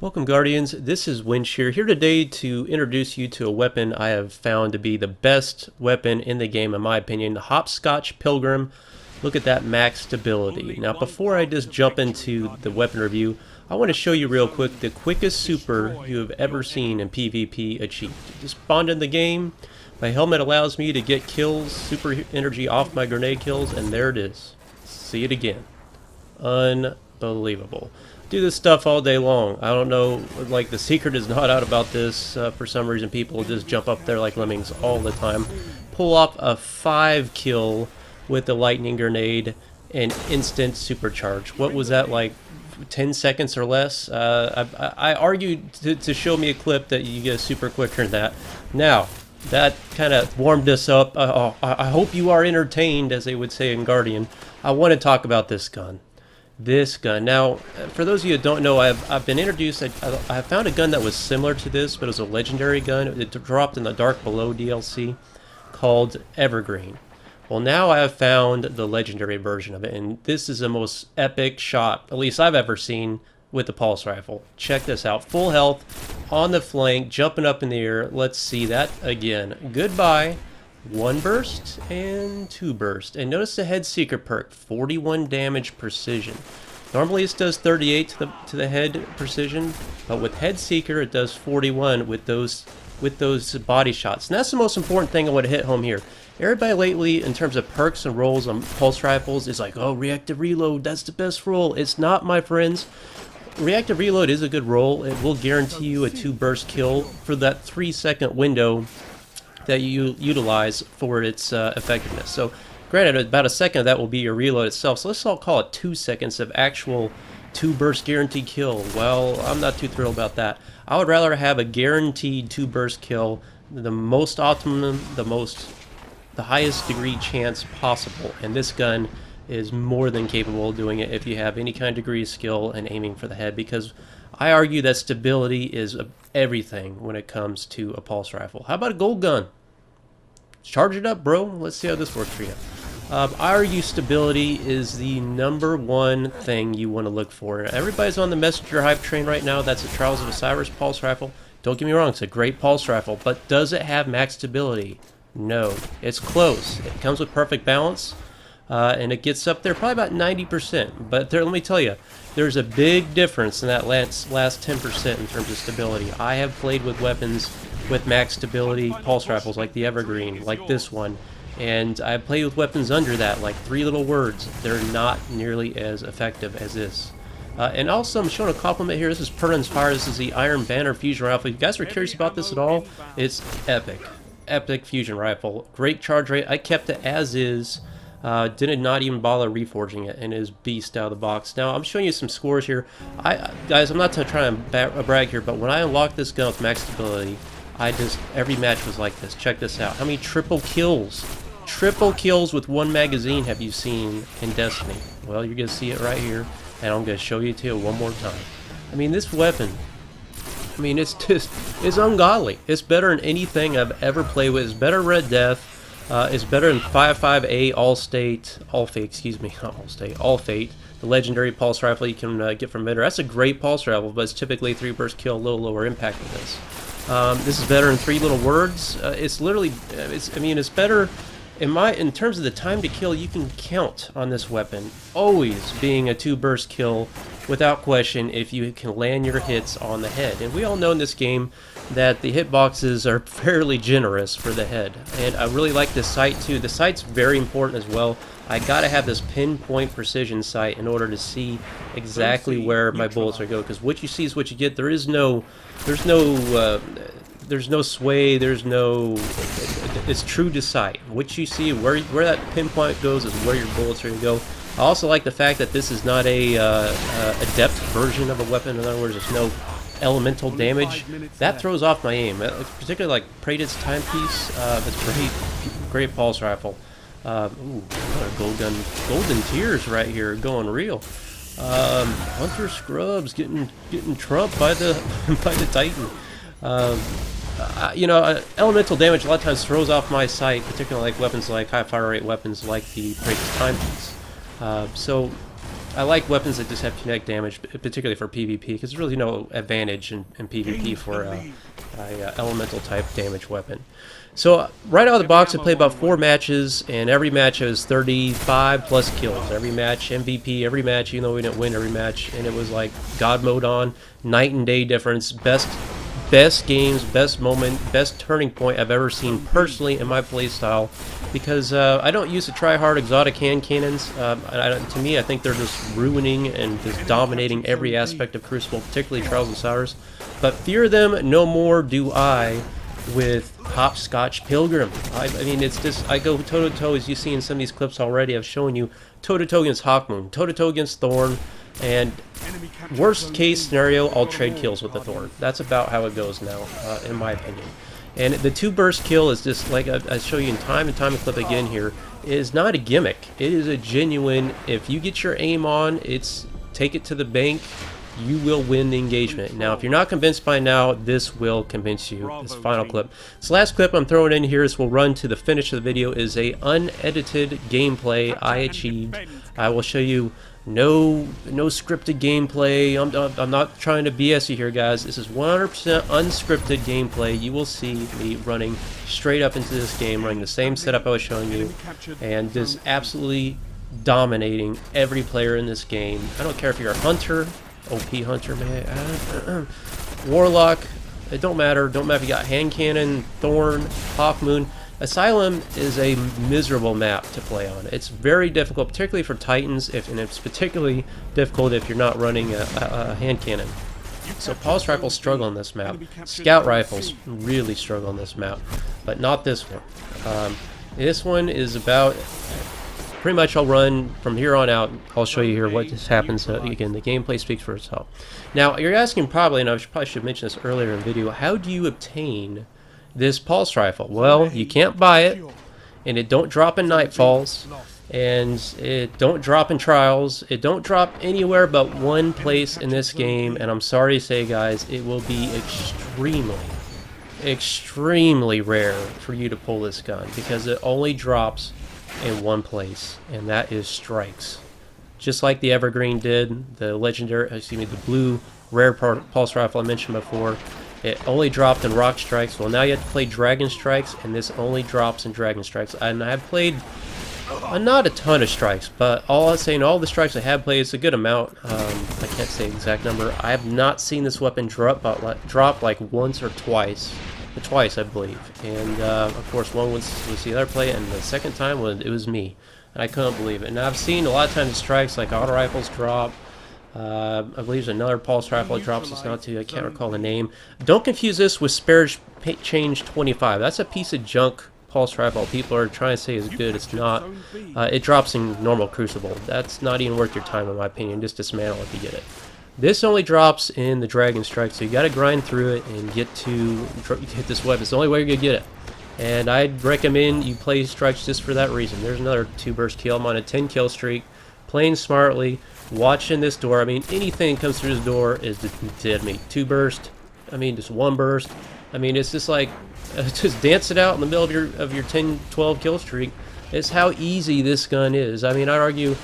Welcome, Guardians. This is Winch here today to introduce you to a weapon I have found to be the best weapon in the game, in my opinion, the Hopscotch Pilgrim. Look at that max stability. Now, before I just jump into the weapon review, I want to show you real quick the quickest super you have ever seen in PvP achieved. Just spawned in the game, my helmet allows me to get kills, super energy off my grenade kills, and there it is. See it again. Unbelievable. Do this stuff all day long. I don't know, like the secret is not out about this. For some reason people just jump up there like lemmings all the time. Pull off a 5 kill with the lightning grenade and instant supercharge. What was that, like 10 seconds or less? I argued to show me a clip that you get super quicker than that. Now, that kind of warmed us up. I hope you are entertained, as they would say in Guardian. I want to talk about this gun. This gun. Now, for those of you who don't know, I've been introduced. I found a gun that was similar to this, but it was a legendary gun. It dropped in the Dark Below DLC called Evergreen. Well, now I have found the legendary version of it, and this is the most epic shot, at least I've ever seen, with the pulse rifle. Check this out. Full health, on the flank, jumping up in the air. Let's see that again. Goodbye. 1 burst and 2 burst. And notice the head seeker perk, 41 damage precision. Normally it does 38 to the head precision, but with head seeker it does 41 with those body shots. And that's the most important thing I want to hit home here. Everybody lately, in terms of perks and rolls on pulse rifles, is like, oh, reactive reload, that's the best roll. It's not, my friends. Reactive reload is a good roll. It will guarantee you a 2 burst kill for that 3-second window that you utilize for its effectiveness. So granted, about a second of that will be your reload itself, so let's all call it 2 seconds of actual 2 burst guaranteed kill. Well, I'm not too thrilled about that. I would rather have a guaranteed 2 burst kill, the most optimum, the highest degree chance possible, and this gun is more than capable of doing it if you have any kind of degree of skill and aiming for the head, because I argue that stability is everything when it comes to a pulse rifle. How about a gold gun? Charge it up, bro. Let's see how this works for you. I argue stability is the #1 thing you want to look for. Everybody's on the messenger hype train right now. That's the Trials of Osiris pulse rifle. Don't get me wrong, it's a great pulse rifle, but does it have max stability? No. It's close. It comes with perfect balance, and it gets up there probably about 90%. But there, let me tell you, there's a big difference in that last 10% in terms of stability. I have played with weapons with max stability pulse rifles like the Evergreen, like this one, and I played with weapons under that, like 3 little words. They're not nearly as effective as this. And also, I'm showing a compliment here. This is Per Inspire. This is the Iron Banner fusion rifle. If you guys were curious about this at all, it's epic. Epic fusion rifle. Great charge rate. I kept it as is. Did not even bother reforging it, and it is beast out of the box. Now, I'm showing you some scores here. Guys, I'm not trying to brag here, but when I unlocked this gun with max stability, every match was like this. Check this out. How many triple kills with 1 magazine have you seen in Destiny? Well, you're going to see it right here, and I'm going to show you to one more time. I mean, this weapon, I mean, it's ungodly. It's better than anything I've ever played with. It's better than Red Death. It's better than 5.5A All Fate, the legendary pulse rifle you can get from Vendor. That's a great pulse rifle, but it's typically 3 burst kill, a little lower impact than this. This is better than 3 little words. It's literally, it's better in terms of the time to kill. You can count on this weapon always being a 2 burst kill without question if you can land your hits on the head. And we all know in this game that the hitboxes are fairly generous for the head. And I really like the sight too. The sight's very important as well. I gotta have this pinpoint precision sight in order to see exactly where my bullets are going, because what you see is what you get. There's no sway, it's true to sight. What you see, where that pinpoint goes is where your bullets are going to go. I also like the fact that this is not a adept version of a weapon. In other words, there's no elemental damage. That throws off my aim. Particularly like Praeted's timepiece. It's great pulse rifle. Ooh, another gold gun. Golden tears right here, going real. Hunter Scrubs getting trumped by the by the Titan. Elemental damage a lot of times throws off my sight, particularly like weapons like high fire rate weapons like the Praeted's timepiece. So I like weapons that just have kinetic damage, particularly for PvP, because there's really no advantage in PvP for a elemental type damage weapon. So right out of the box, I played about 4 matches, and every match was 35 plus kills. Every match MVP, every match, even though we didn't win every match, and it was like God mode on, night and day difference. Best games, best moment, best turning point I've ever seen personally in my playstyle, because I don't use the try-hard exotic hand cannons. To me, I think they're just ruining and just dominating every aspect of Crucible, particularly Trials and Sours. But fear them no more do I with Hopscotch Pilgrim. I mean, it's just, I go toe-to-toe, as you see in some of these clips already. I've shown you toe-to-toe against Hawkmoon, toe-to-toe against Thorn, and worst case scenario, I'll trade kills with the Thorn. That's about how it goes now, in my opinion. And the 2 burst kill is just, like I show you in time and time clip again here, is not a gimmick. It is a genuine, if you get your aim on, it's take it to the bank, you will win the engagement. Now, if you're not convinced by now, this will convince you. This final clip. This last clip I'm throwing in here, will run to the finish of the video, is a unedited gameplay I achieved. I will show you no scripted gameplay. I'm not trying to BS you here, guys. This is 100% unscripted gameplay. You will see me running straight up into this game, running the same setup I was showing you, and just absolutely dominating every player in this game. I don't care if you're a hunter, OP hunter, man, warlock, it don't matter. Don't matter if you got hand cannon, Thorn, Hawkmoon. Asylum is a miserable map to play on. It's very difficult, particularly for Titans, and it's particularly difficult if you're not running a hand cannon. So pulse rifles struggle on this map. Scout rifles really struggle on this map, but not this one. This one is about, pretty much I'll run from here on out. I'll show you here what just happens. Again, the gameplay speaks for itself. Now, you're asking probably, and I probably should mention this earlier in the video, how do you obtain this pulse rifle? Well, you can't buy it, and it don't drop in Nightfalls, and it don't drop in Trials. It don't drop anywhere but one place in this game, and I'm sorry to say, guys, it will be extremely rare for you to pull this gun, because it only drops in one place, and that is Strikes. Just like the Evergreen did, the legendary, the blue rare pulse rifle I mentioned before. It only dropped in Rock Strikes. Well, now you have to play Dragon Strikes, and this only drops in Dragon Strikes. And I've played not a ton of strikes, but all the strikes I have played, it's a good amount. I can't say the exact number. I have not seen this weapon drop like once or twice. Twice, I believe. And of course, one was the other play, and the second time it was me. And I couldn't believe it. And I've seen a lot of times strikes like auto rifles drop. I believe there's another pulse rifle that drops us now too. I can't recall the name. Don't confuse this with Spare Change 25. That's a piece of junk pulse rifle people are trying to say is good. It's not. It drops in normal Crucible. That's not even worth your time, in my opinion. Just dismantle if you get it. This only drops in the Dragon Strike, so you got to grind through it and get this weapon. It's the only way you're gonna get it. And I'd recommend you play strikes just for that reason. There's another 2 burst kill. I'm on a 10 kill streak, playing smartly. Watching this door, I mean, anything that comes through this door is dead meat. 2 burst, I mean, just 1 burst. I mean, it's just like, just dance it out in the middle of your 10, 12 kill streak. It's how easy this gun is. I mean, I'd argue,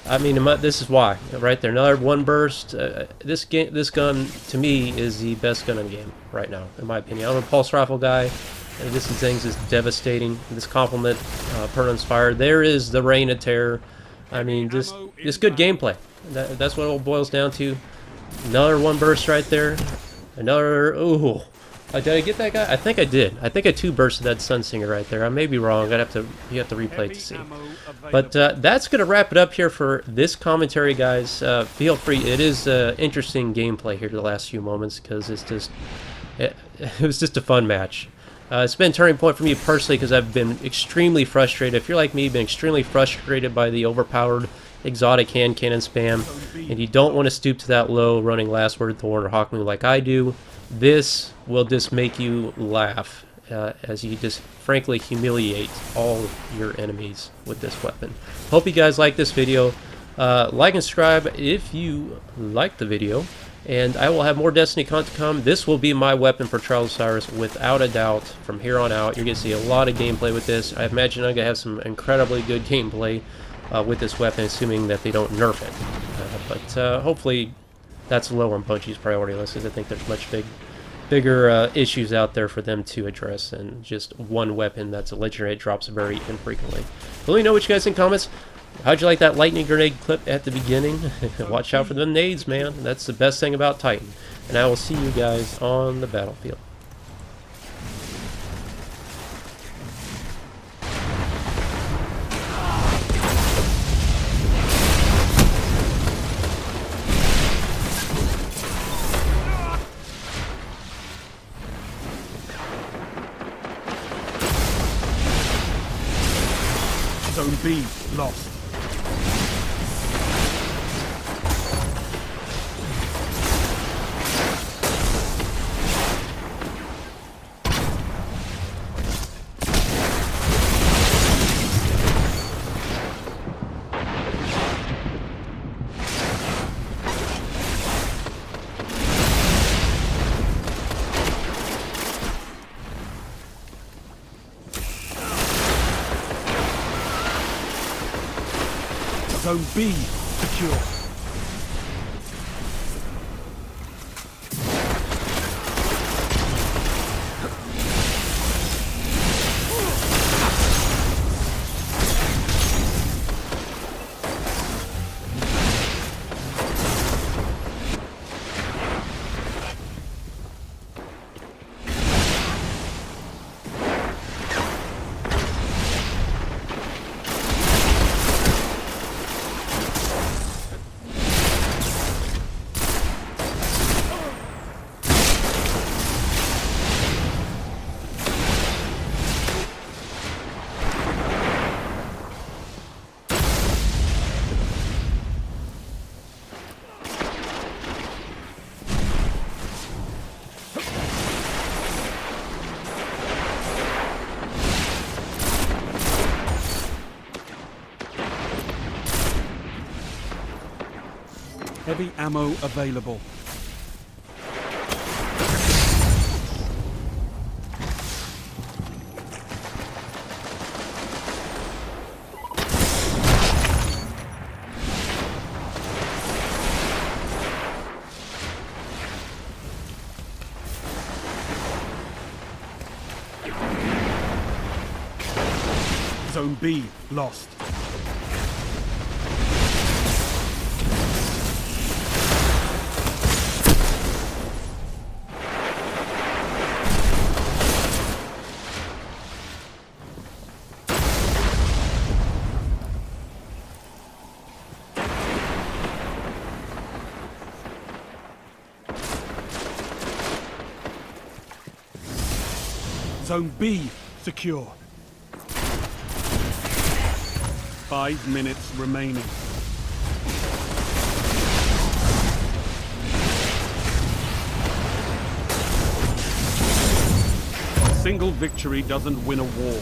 I mean, this is why, right there. Another 1 burst. This gun, to me, is the best gun in the game right now, in my opinion. I'm a pulse rifle guy. This thing's is devastating. This complement, per Inspired. There is the Reign of Terror. I mean, just good gameplay. That's what it all boils down to. Another 1 burst right there. Another, ooh. Did I get that guy? I think I did. I think I 2 bursted that Sunsinger right there. I may be wrong. You have to replay to see. But that's going to wrap it up here for this commentary, guys. Feel free. It is interesting gameplay here the last few moments, because it's just, it was just a fun match. It's been a turning point for me personally, because I've been extremely frustrated. If you're like me, you've been extremely frustrated by the overpowered exotic hand cannon spam, and you don't want to stoop to that low running Last Word Thorn or Hawkmoon like I do, this will just make you laugh as you just frankly humiliate all your enemies with this weapon. Hope you guys like this video. Like and subscribe if you liked the video, and I will have more Destiny content to come. This will be my weapon for Trials of Cyrus without a doubt. From here on out, you're going to see a lot of gameplay with this. I imagine I'm going to have some incredibly good gameplay with this weapon, assuming that they don't nerf it. But hopefully that's low on Bungie's priority list, because I think there's much bigger issues out there for them to address than just one weapon that's a legendary. It drops very infrequently. Let me know what you guys think in comments. How'd you like that lightning grenade clip at the beginning? Watch out for the nades, man. That's the best thing about Titan. And I will see you guys on the battlefield. Zone B lost. Zone B secure. Heavy ammo available. Zone B lost. Zone B secure. 5 minutes remaining. A single victory doesn't win a war,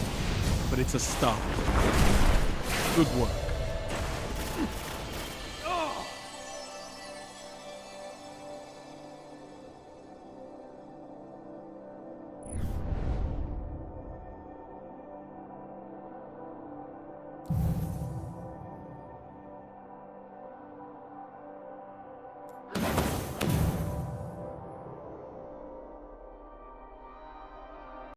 but it's a start. Good work.